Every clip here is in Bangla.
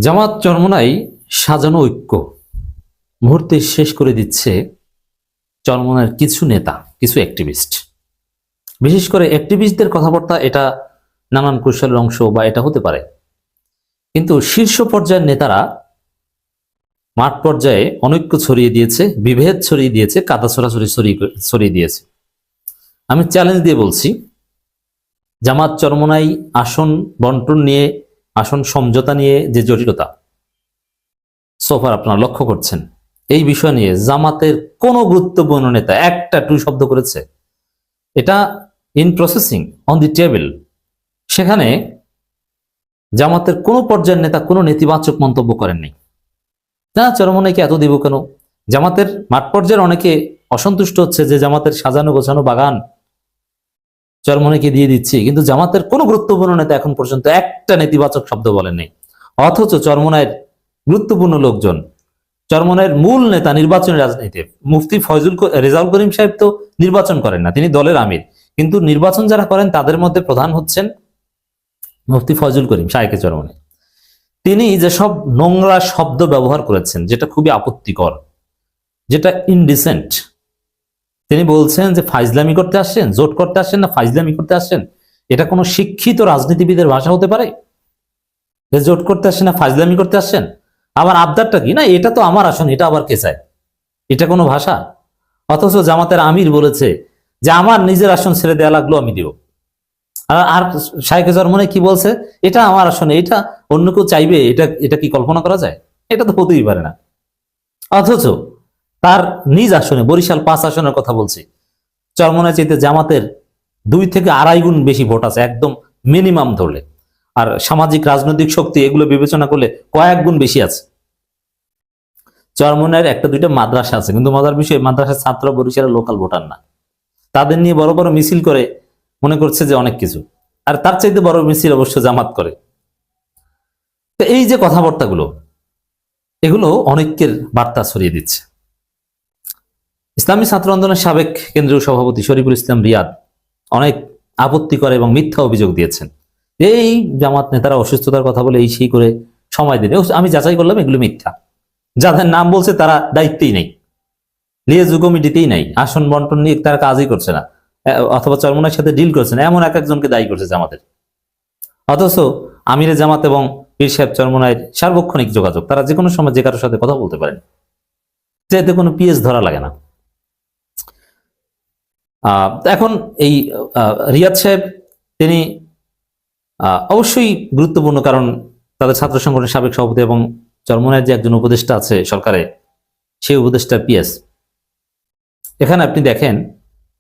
জামাত চরমোনাই সাজানো ঐক্য মুহূর্তে শেষ করে দিচ্ছে চরমোনাইয়ের কিছু নেতা, কিছু অ্যাক্টিভিস্ট। বিশেষ করে অ্যাক্টিভিস্টদের কথাবার্তা এটা নানান কৌশলের অংশ বা এটা হতে পারে, কিন্তু শীর্ষ পর্যায়ের নেতারা মাঠ পর্যায়ে অনৈক্য ছড়িয়ে দিয়েছে, বিভেদ ছড়িয়ে দিয়েছে, কাদা ছড়াছড়ি ছড়িয়ে দিয়েছে। আমি চ্যালেঞ্জ দিয়ে বলছি, জামাত চরমোনাই আসন বন্টন নিয়ে, আসন সমঝোতা নিয়ে যে জটিলতা সোফার আপনারা লক্ষ্য করছেন, এই বিষয় নিয়ে জামাতের কোনো গুরুত্বপূর্ণ নেতা একটা টু শব্দ করেছে? এটা in processing, on the table. সেখানে জামাতের কোনো পর্যায়ের নেতা কোনো নেতিবাচক মন্তব্য করেননি। না, চরমোনাইকে এত দিব কেন? জামাতের মাঠ পর্যায়ের অনেকে অসন্তুষ্ট হচ্ছে যে জামাতের সাজানো গোছানো বাগান চরমোনাইকে দিয়ে দিচ্ছি, কিন্তু জামাতের কোনো গুরুত্বপূর্ণ নেতা এখন পর্যন্ত একটা নেতিবাচক শব্দ বলেননি। অথচ চরমোনাইয়ের গুরুত্বপূর্ণ লোকজন, চরমোনাইয়ের মূল নেতা নির্বাচনী রাজনীতি মুফতি রেজাউল করিম সাহেব তো নির্বাচন করেন না, তিনি দলের আমির, কিন্তু নির্বাচন যারা করেন তাদের মধ্যে প্রধান হচ্ছেন মুফতি ফয়জুল করিম শায়েখে চরমোনাই। তিনি যেসব নোংরা শব্দ ব্যবহার করেছেন, যেটা খুবই আপত্তিকর, যেটা ইনডিসেন্ট, তিনি বলছেন যে ফাইজলামি করতে আসছেন, জোট করতে আসছেন না ফাইজলামি করতে আসছেন। এটা কোনো শিক্ষিত রাজনীতিবিদের ভাষা হতে পারে যে জোট করতে আসছেন না ফাইজলামি করতে আসছেন? আবার আবদারটা কি, না এটা তো আমার আসন, এটা আবার কে চায়? এটা কোনো ভাষা? অথচ জামাতের আমির বলেছে যে আমার নিজের আসন ছেড়ে দেওয়া লাগলো আমি দিব। আর শায়েখে চরমোনাই কি বলছে? এটা আমার আসনে, এটা অন্য কেউ চাইবে, এটা এটা কি কল্পনা করা যায়? এটা তো হতেই পারে না। অথচ তার নিজ আসনে বরিশাল 5 আসনের কথা বলছি, চরমোনাই চাইতে জামাতের 2 থেকে 2.5 গুণ বেশি ভোট আছে, একদম মিনিমাম ধরলে। আর সামাজিক রাজনৈতিক শক্তি এগুলো বিবেচনা করলে কয়েক গুণ বেশি আছে। চরমোনাইয়ের একটা দুইটা মাদ্রাসা আছে, কিন্তু মজার বিষয়, মাদ্রাসার ছাত্র বরিশালের লোকাল ভোটার না। তাদের নিয়ে বড় বড় মিছিল করে মনে করছে যে অনেক কিছু, আর তার চাইতে বড় মিছিল অবশ্য জামাত করে। তো এই যে কথাবার্তাগুলো, এগুলো অনেকের বার্তা ছড়িয়ে দিচ্ছে। ইসলামী ছাত্র আন্দোলনের সাবেক কেন্দ্রীয় সভাপতি শরীফুল ইসলাম রিয়াদ অনেক আপত্তিকর এবং মিথ্যা অভিযোগ দিয়েছেন। এই জামাত নেতারা অসুস্থতার কথা বলে এই সেই করে সময় দিলে, আমি যাচাই করলাম এগুলো মিথ্যা। যাদের নাম বলছে তারা দায়িত্বেই নেই, লিয়াজু কমিটিতেই নাই, আসন বন্টন নিয়ে তারা কাজই করছে না, অথবা চরমোনাইয়ের সাথে ডিল করছে না, এমন এক একজনকে দায়ী করছে জামাতের। অথচ আমিরে জামাত এবং পীর সাহেব চরমোনাইয়ের সার্বক্ষণিক যোগাযোগ, তারা যে কোনো সময় যে কারোর সাথে কথা বলতে পারেন, যেতে কোনো পিএস ধরা লাগে না। এখন এই রিয়াদ সাহেব তিনি অবশ্যই গুরুত্বপূর্ণ, কারণ তাদের ছাত্র সংগঠনের সাবেক সভাপতি এবং চরমোনাইয়ের যে একজন উপদেষ্টা আছে সরকারে, সেই উপদেষ্টার পিএস। এখানে আপনি দেখেন,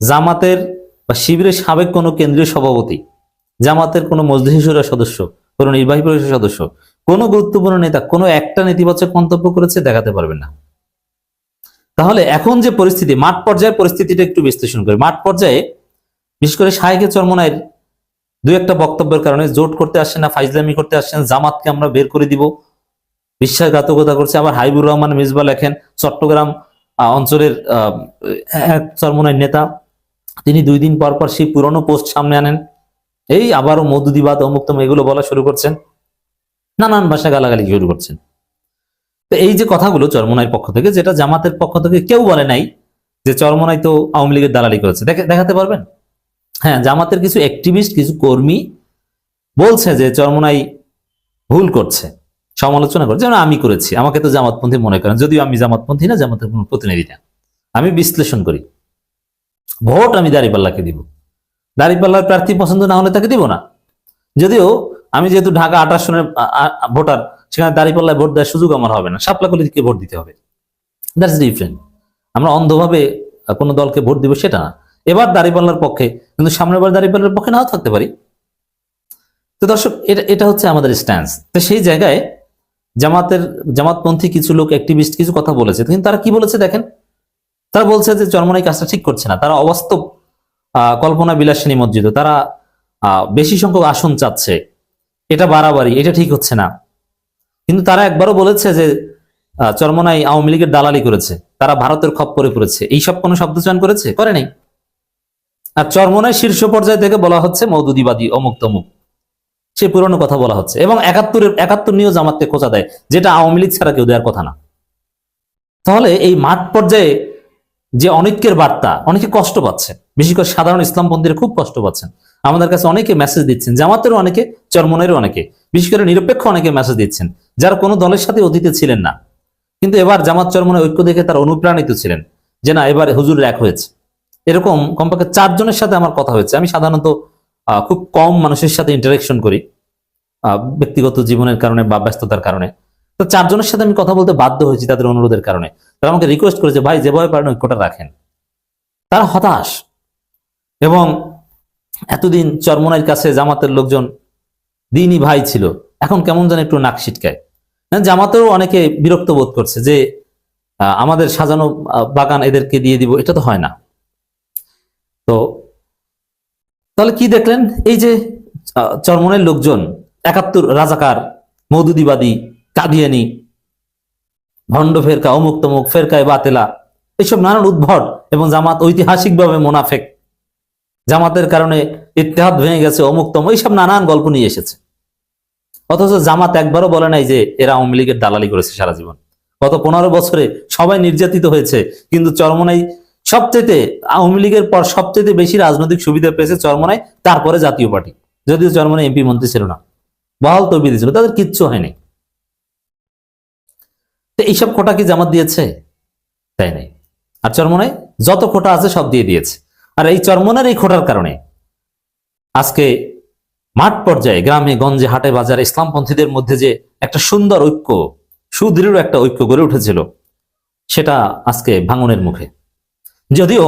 জামাতের বা শিবিরের সাবেক কোনো কেন্দ্রীয় সভাপতি, জামাতের কোনো মজলিস শুরার সদস্য, কোনো নির্বাহী পরিষদের সদস্য, কোনো গুরুত্বপূর্ণ নেতা কোনো একটা নেতিবাচক মন্তব্য করেছে দেখাতে পারবেন না। তাহলে এখন যে পরিস্থিতি, মাঠ পর্যায়ের পরিস্থিতিটা একটু বিশ্লেষণ করি। মাঠ পর্যায়ে বিশেষ করে শায়েখে চরমোনাইয়ের 2-একটা বক্তব্যের কারণে জোট করতে আসছেন না ফাইজলামি করতে আসছেন, জামাতকে আমরা বের করে দিব, বিশ্বাসঘাতকতা করছে। আবার হাবিবুর রহমান মিসবা লেখেন, চট্টগ্রাম অঞ্চলের এক চরমোনাইয়ের নেতা, তিনি 2 দিন পর পর সেই পুরনো পোস্ট সামনে আনেন, এই আবারও মধুদিবাদ অমুক তমুক এগুলো বলা শুরু করছেন, নানান ভাষা গালাগালি শুরু করছেন। তো এই যে কথাগুলো চরমোনাইয়ের পক্ষ থেকে, যেটা জামাতের পক্ষ থেকে কেউ বলে নাই যে চরমোনাই তো আওয়ামী লীগের দালালি করেছে, দেখাতে পারবেন? হ্যাঁ, জামাতের কিছু অ্যাক্টিভিস্ট, কিছু কর্মী বলছে যে চরমোনাই ভুল করছে, সমালোচনা করছে, যেমন আমি করেছি, আমাকে তো জামাতপন্থী মনে করেন, যদিও আমি জামাতপন্থী না, জামাতের কোনো প্রতিনিধি না। আমি বিশ্লেষণ করি, ভোট আমি দাঁড়িপাল্লাকে দিব, দাঁড়িপাল্লার প্রার্থী পছন্দ না হলে তাকে দিব না। যদিও আমি যেহেতু ঢাকা 28 সনের ভোটার, সেখানে দাঁড়িপাল্লায় ভোট দেওয়ার সুযোগ আমার হবে না, শাপলাকলিকে ভোট দিতে হবে। That's different. আমরা অন্ধভাবে কোনো দলকে ভোট দিব সেটা না। এবার দাঁড়িপাল্লার পক্ষে, কিন্তু সামনের বার দাঁড়িপাল্লার পক্ষে নাও থাকতে পারি। তো দর্শক, এটা হচ্ছে আমাদের স্ট্যান্স। তো সেই জায়গায় জামাতপন্থী কিছু লোক, অ্যাক্টিভিস্ট কিছু কথা বলেছে, কিন্তু তারা কি বলেছে দেখেন। তারা বলছে যে চরমোনাই কাজটা ঠিক করছে না, তারা অবাস্তব কল্পনা বিলাসিনী মসজিদ, তারা বেশি সংখ্যক আসন চাচ্ছে, এটা বাড়াবাড়ি, এটা ঠিক হচ্ছে না। কিন্তু তারা একবারও বলেছে যে চরমোনাই আওয়ামী লীগের দালালি করেছে, তারা ভারতের খপ্পরে পড়েছে, এইসব কোনো শব্দ চয়ন করেছে? করে নাই। আর চরমোনাই শীর্ষ পর্যায় থেকে বলা হচ্ছে মওদুদিবাদী অমুক তমুক। সেই পুরনো কথা বলা হচ্ছে, এবং ৭১ নিয়েও জামাতকে খোঁচা দেয়, যেটা আওয়ামী লীগ ছাড়া কেউ দেওয়ার কথা না। তাহলে এই মাঠ পর্যায়ে যে অনৈক্যের বার্তা, অনেকে কষ্ট পাচ্ছে, বিশেষ করে সাধারণ ইসলামপন্থীরা খুব কষ্ট পাচ্ছেন। আমাদের কাছে অনেকে মেসেজ দিচ্ছেন, জামাতেরও অনেকে, চরমনেরও অনেকে, বিশেষ করে নিরপেক্ষ অনেকে মেসেজ দিচ্ছেন, যারা কোনো দলের সাথে অতীতে ছিলেন না, কিন্তু এবার জামাত চরমনের ঐক্য দেখে তারা অনুপ্রাণিত ছিলেন যে না, এবার হুজুর এক হয়েছে। এরকম কমপক্ষে 4 জনের সাথে আমার কথা হয়েছে। আমি সাধারণত খুব কম মানুষের সাথে ইন্টারাকশন করি ব্যক্তিগত জীবনের কারণে বা ব্যস্ততার কারণে। তো 4 জনের সাথে আমি কথা বলতে বাধ্য হয়েছি তাদের অনুরোধের কারণে। তারা আমাকে রিকোয়েস্ট করেছে, ভাই যেভাবে পারেন ঐক্যটা রাখেন। তারা হতাশ, এবং এতদিন চরমনাইর কাছে জামাতের লোকজন দিনই ভাই ছিল, এখন কেমন যেন একটু নাক ছিটকায়। জামাতেরও অনেকে বিরক্ত বোধ করছে যে আমাদের সাজানো বাগান এদেরকে দিয়ে দিব, এটা তো হয় না। তো তাহলে কি দেখলেন, এই যে চরমনের লোকজন ৭১ রাজাকার, মওদুদিবাদী, কাদিয়ানি, ভণ্ড ফেরকা, অমুক তমুক, ফেরকায় বাতেলা, এইসব নানান উদ্ভট, এবং জামাত ঐতিহাসিকভাবে মোনাফেক, জামাতের কারণে ইত্তেহাদ ভেঙে গেছে, অমুক তমুক, এইসব নানান গল্প নিয়ে এসেছে। অথচ জামাত একবারও বলে নাই যে এরা আওয়ামী লীগের দালালি করেছে সারা জীবন। গত 15 বছরে সবাই নির্যাতিত হয়েছে, কিন্তু চরমনাই সবচেয়ে, আওয়ামী লীগের পর সবচেয়ে বেশি রাজনৈতিক সুবিধা পেয়েছে চরমনাই, তারপরে জাতীয় পার্টি। যদিও চরমনাই এমপি মন্ত্রী ছিল না, বহাল তবিদি ছিল, তাদের কিচ্ছু হয়নি। তো এইসব কোটা কি জামাত দিয়েছে? তাই নাই। আর চরমনাই যত কোটা আছে সব দিয়ে দিয়েছে। আর এই চরমনের এই খোটার কারণে আজকে মাঠ পর্যায়ে, গ্রামে গঞ্জে, হাটে বাজারে ইসলামপন্থীদের মধ্যে যে একটা সুন্দর ঐক্য, সুদৃঢ় একটা ঐক্য গড়ে উঠেছিল, সেটা আজকে ভাঙনের মুখে। যদিও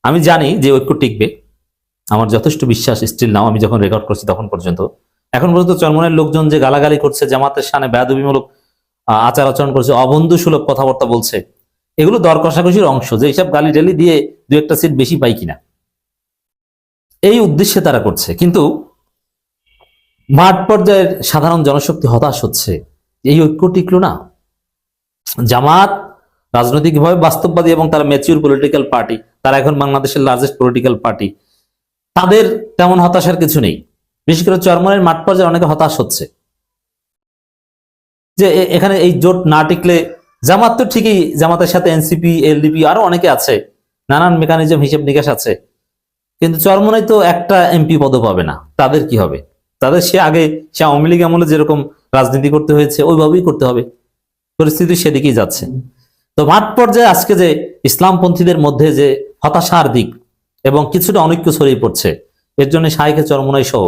আমি জানি যে ঐক্য টিকবে, আমার যথেষ্ট বিশ্বাস স্টিল নাও, আমি যখন রেকর্ড করছি তখন পর্যন্ত, এখন পর্যন্ত চরমনের লোকজন যে গালাগালি করছে, জামাতের সামনে বেয়াদবিমূলক আচার আচরণ করছে, অবন্ধু সুলভ কথাবার্তা বলছে, এগুলো দর কষাকষির অংশ, যে এইসব গালি টালি দিয়ে 2-1টা সিট বেশি পাই কিনা, এই উদ্দেশ্যে তারা করছে। কিন্তু মাঠ পর্যায়ের সাধারণ জনশক্তি হতাশ হচ্ছে, এই ঐক্য টিকলো না। জামাত রাজনৈতিকভাবে বাস্তববাদী এবং তারা ম্যাচিউর পলিটিক্যাল পার্টি, তারা এখন বাংলাদেশের লার্জেস্ট পলিটিক্যাল পার্টি, তাদের তেমন হতাশার কিছু নেই। বিশেষ করে চরমনের মাঠ পর্যায়ে অনেকে হতাশ হচ্ছে যে এখানে এই জোট না টিকলে, জামাত তো ঠিকই, জামাতের সাথে এনসিপি, এলডিপি আরো অনেকে আছে, নানান মেকানিজম, হিসেব নিকাশ আছে, কিন্তু চরমনাই তো একটা এমপি পদও পাবে না, তাদের কি হবে? তাদের সে আওয়ামী লীগ আমলে যেরকম রাজনীতি করতে হয়েছে ওইভাবেই করতে হবে, পরিস্থিতি সেদিকেই যাচ্ছে। তো মাঠ পর্যায়ে আজকে যে ইসলামপন্থীদের মধ্যে যে হতাশার দিক এবং কিছুটা অনৈক্য ছড়িয়ে পড়ছে, এর জন্য শাইখে চরমনাই সহ